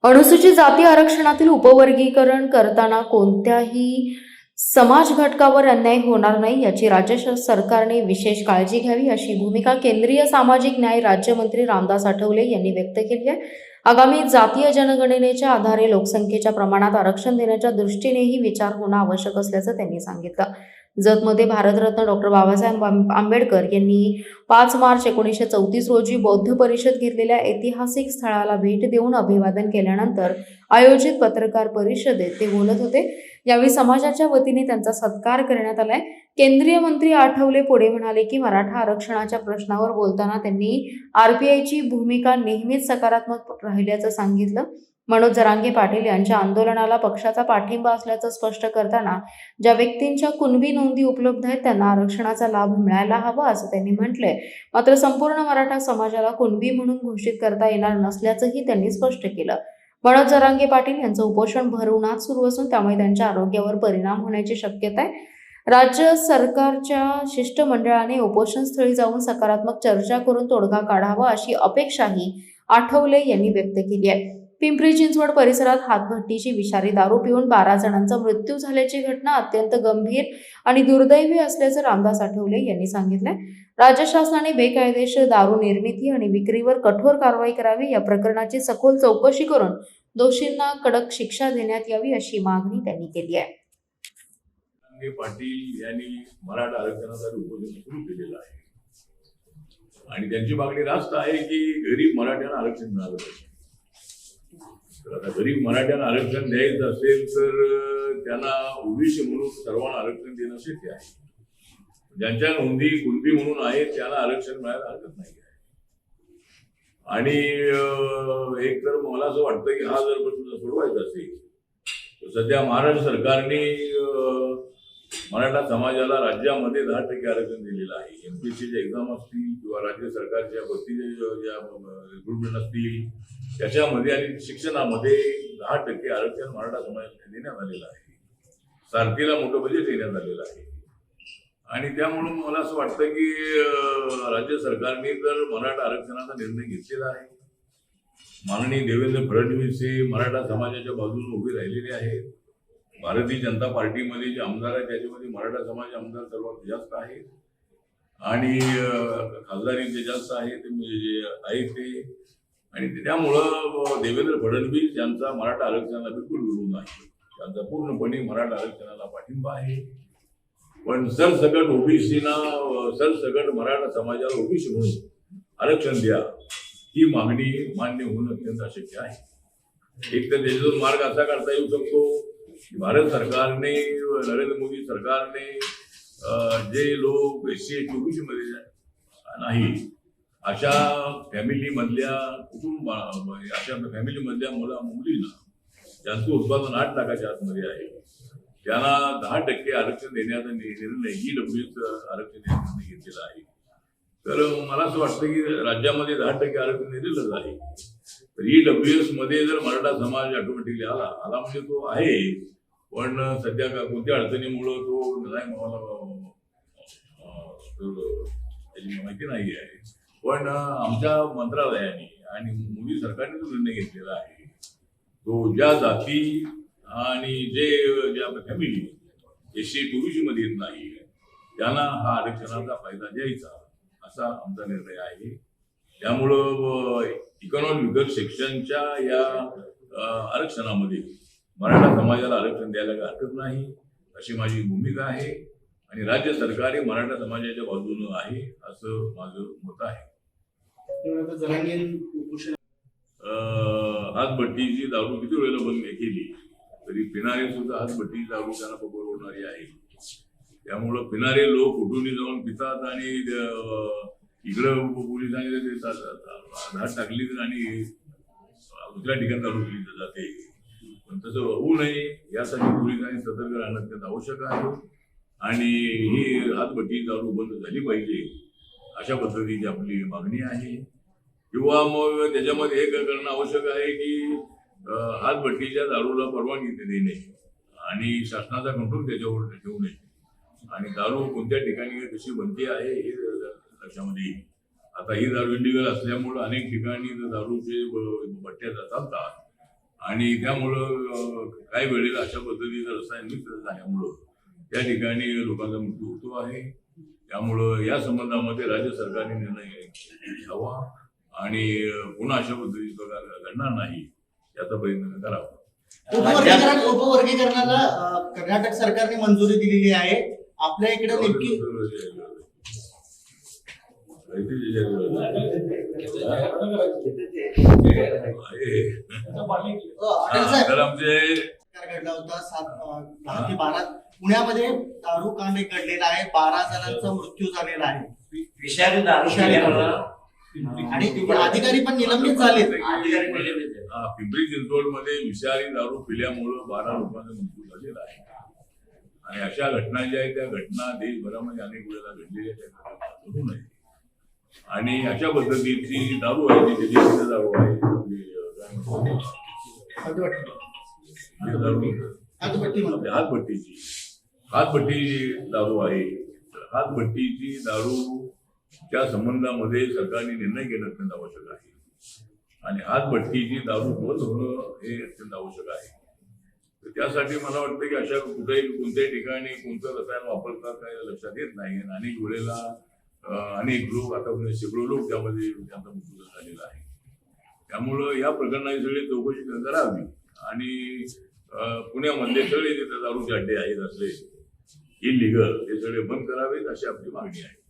अनुसूचित जाती आरक्षणातील उपवर्गीकरण करताना कोणत्याही समाज घटकावर अन्याय होणार नाही याची राज्य सरकारने विशेष काळजी घ्यावी अशी भूमिका केंद्रीय सामाजिक न्याय राज्यमंत्री रामदास आठवले यांनी व्यक्त केली आहे। आगामी जातीय जनगणनेच्या आधारे लोकसंख्येच्या प्रमाणात आरक्षण देण्याच्या दृष्टीनेही विचार होणं आवश्यक असल्याचं त्यांनी सांगितलं। जतमध्ये भारतरत्न डॉक्टर बाबासाहेब आंबेडकर यांनी 5 मार्च 1934 रोजी बौद्ध परिषद घेतलेल्या ऐतिहासिक स्थळाला भेट देऊन अभिवादन केल्यानंतर आयोजित पत्रकार परिषदेत ते बोलत होते। यावेळी समाजाच्या वतीने त्यांचा सत्कार करण्यात आलाय। केंद्रीय मंत्री आठवले पुढे म्हणाले की मराठा आरक्षणाच्या प्रश्नावर बोलताना त्यांनी आरपीआयची भूमिका नेहमीच सकारात्मक राहिल्याचं सांगितलं। मनोज जरांगे पाटील यांच्या आंदोलनाला पक्षाचा पाठिंबा असल्याचं स्पष्ट करताना ज्या व्यक्तींच्या कुणबी नोंदी उपलब्ध आहेत त्यांना आरक्षणाचा लाभ मिळायला हवा असं त्यांनी म्हटलंय। मात्र संपूर्ण मराठा समाजाला कुणबी म्हणून घोषित करता येणार नसल्याचंही त्यांनी स्पष्ट केलं। मनोज जरांगे पाटील यांचं उपोषण भर उन्हात सुरू असून त्यामुळे त्यांच्या आरोग्यावर परिणाम होण्याची शक्यता आहे। राज्य सरकारच्या शिष्टमंडळाने उपोषणस्थळी जाऊन सकारात्मक चर्चा करून तोडगा काढावा अशी अपेक्षाही आठवले यांनी व्यक्त केली आहे। पिंपरी चिंचवड परिसरात हातभट्टीची विषारी दारू पिऊन 12 जणांचा मृत्यू झाल्याची घटना अत्यंत गंभीर आणि दुर्दैवी असल्याचं रामदास आठवले यांनी सांगितलंय। राज्य शासनाने बेकायदेशीर दारू निर्मिती आणि विक्रीवर कठोर कारवाई करावी, या प्रकरणाची सखोल चौकशी करून दोषींना कडक शिक्षा देण्यात यावी अशी मागणी त्यांनी केली आहे। पाटील यांनी मराठा आरक्षणासाठी उपोषण सुरू केलेलं आहे आणि त्यांची मागणी रास्त आहे की गरीब मराठ्यांना आरक्षण मिळालं पाहिजे। तर आता गरीब मराठ्यांना आरक्षण द्यायचं असेल तर त्यांना ओबीसी म्हणून सर्वांना आरक्षण देणं शक्य आहे। ज्यांच्या नोंदी कुणबी म्हणून आहेत त्यांना आरक्षण मिळायला हरकत नाही आहे। आणि एक तर मला असं वाटतं की हा जर प्रश्न सोडवायचा असेल तर सध्या महाराष्ट्र सरकारने मराठा समाजाला राज्यामध्ये 10% आरक्षण दिलेलं आहे। एमपीएससीच्या एक्झाम असतील किंवा राज्य सरकारच्या भरतीचे ज्या रिक्रुटमेंट असतील त्याच्यामध्ये आणि शिक्षणामध्ये 10% आरक्षण मराठा समाजाला देण्यात आलेलं आहे। सारथीला मोठं बजेट देण्यात आलेलं आहे आणि त्यामुळे मला असं वाटतं की राज्य सरकारने जर मराठा आरक्षणाचा निर्णय घेतलेला आहे, माननीय देवेंद्र फडणवीस हे मराठा समाजाच्या बाजूने उभे राहिलेले आहेत। भारतीय जनता पार्टीमध्ये जे आमदार आहेत त्याच्यामध्ये मराठा समाज आमदार सर्वात जास्त आहेत आणि खासदारी जे जास्त आहे ते जे आहेत ते, आणि त्यामुळं देवेंद्र फडणवीस यांचा मराठा आरक्षणाला बिलकुल विरोध नाही, त्यांचा पूर्णपणे मराठा आरक्षणाला पाठिंबा आहे। पण सरसकट ओबीसीना सरसकट मराठा समाजाला ओबीसी म्हणून आरक्षण द्या ही मागणी मान्य होणं अत्यंत अशक्य आहे। एक तर त्याच्यातून मार्ग असा काढता येऊ शकतो की भारत सरकारने नरेंद्र मोदी सरकारने जे लोक SC ओबीसी मध्ये नाही अशा फॅमिलीमधल्या अशा फॅमिलीमधल्या मुलींना ज्यांचं उत्पादन 8 लाखाच्या आतमध्ये आहे त्यांना 10% आरक्षण देण्याचा निर्णय EWS आरक्षण देण्याचा निर्णय घेतलेला आहे। तर मला असं वाटतं की राज्यामध्ये 10% आरक्षण दिलेलंच आहे, तर EWS मध्ये जर मराठा समाज ऑटोमॅटिकली आला म्हणजे तो आहे, पण सध्या कोणत्या अडचणीमुळं तो नाही त्याची माहिती नाही आहे। पण आमच्या मंत्रालयाने आणि मोदी सरकारने जो निर्णय घेतलेला आहे तो ज्या जाती आणि ज्या फॅमिली SC OBC मध्ये येत नाही त्यांना हा आरक्षणाचा फायदा द्यायचा असा आमचा निर्णय आहे। त्यामुळं इकॉनॉमिक विकर सेक्शनच्या या आरक्षणामध्ये मराठा समाजाला आरक्षण द्यायला काही हरकत नाही अशी माझी भूमिका आहे आणि राज्य सरकार हे मराठा समाजाच्या बाजूनं आहे असं माझं मत आहे। हातभट्टीची दारू किती वेळेला बंद केली तरी पिणारे सुद्धा हातभट्टीची दारू त्यांना परवडणारी आहे। त्यामुळं पिणारे लोक कुठूनही जाऊन पितात आणि इकडं पोलिसांनी धाड टाकली आणि दुसऱ्या ठिकाणी दारू पिली जाते, पण तसं होऊ नये यासाठी पोलिसांनी सतर्क राहणं अत्यंत आवश्यक आहे आणि ही हातभट्टी दारू बंद झाली पाहिजे अशा पद्धतीची आपली मागणी आहे। किंवा मग त्याच्यामध्ये हे करणं आवश्यक आहे की हातभट्टीच्या दारूला परवानगी देणे आणि शासनाचा कंट्रोल त्याच्यावर ठेवू नये आणि दारू कोणत्या ठिकाणी कशी बनते आहे हे लक्षामध्ये येईल। आता ही दारू इलिगल असल्यामुळे अनेक ठिकाणी दारूचे भट्ट्या चालतात आणि त्यामुळं काही वेळेला अशा पद्धतीचं रसायन मिश्र झाल्यामुळं त्या ठिकाणी लोकांचा मृत्यू होतो आहे. त्यामुळं या संबंधामध्ये राज्य सरकारने निर्णय घ्यावा आणि पुन्हा अशा पद्धतीचा प्रकार घडणार नाही याचा प्रयत्न करावा. उपवर्गीकरणाला कर्नाटक सरकारने मंजुरी दिलेली आहे. आपल्या इकडे नेमकी तर आमचे घडला होता 10 ते 12 पुण्यामध्ये दारू कांड एक घडलेला आहे. 12 जणांचा मृत्यू झालेला आहे. विषारी दारू आणि अधिकारी पण निलंबित झाले. पिंपरी चिंचवड मध्ये विषारी दारू पिल्यामुळं 12 लोकांचा मृत्यू झालेला आहे. आणि अशा घटना ज्या आहेत त्या घटना देशभरामध्ये अनेक वेळेला घडलेल्या घडू नये. आणि अशा पद्धतीची दारू आहे जी देशी दारू आहे हातभट्टीची दारू आहे. हातभट्टीची दारूच्या संबंधामध्ये सरकारने निर्णय घेणं अत्यंत आवश्यक आहे आणि हातभट्टीची दारू बंद होणं हे अत्यंत आवश्यक आहे. तर त्यासाठी मला वाटतं की अशा कोणत्याही ठिकाणी कोणतं रसायन वापरतात काय लक्षात येत नाही. आणि अनेक वेळेला अनेक लोक आता शेकडो लोक त्यामध्ये त्यांचा मृत्यू झालेला आहे. त्यामुळं या प्रकरणाची सगळी चौकशी करावी आणि पुण्यामध्ये सगळे जे दारूचे अड्डे आहेत असले इलिगल ते सगळे बंद करावेत अशी आपली मागणी आहे.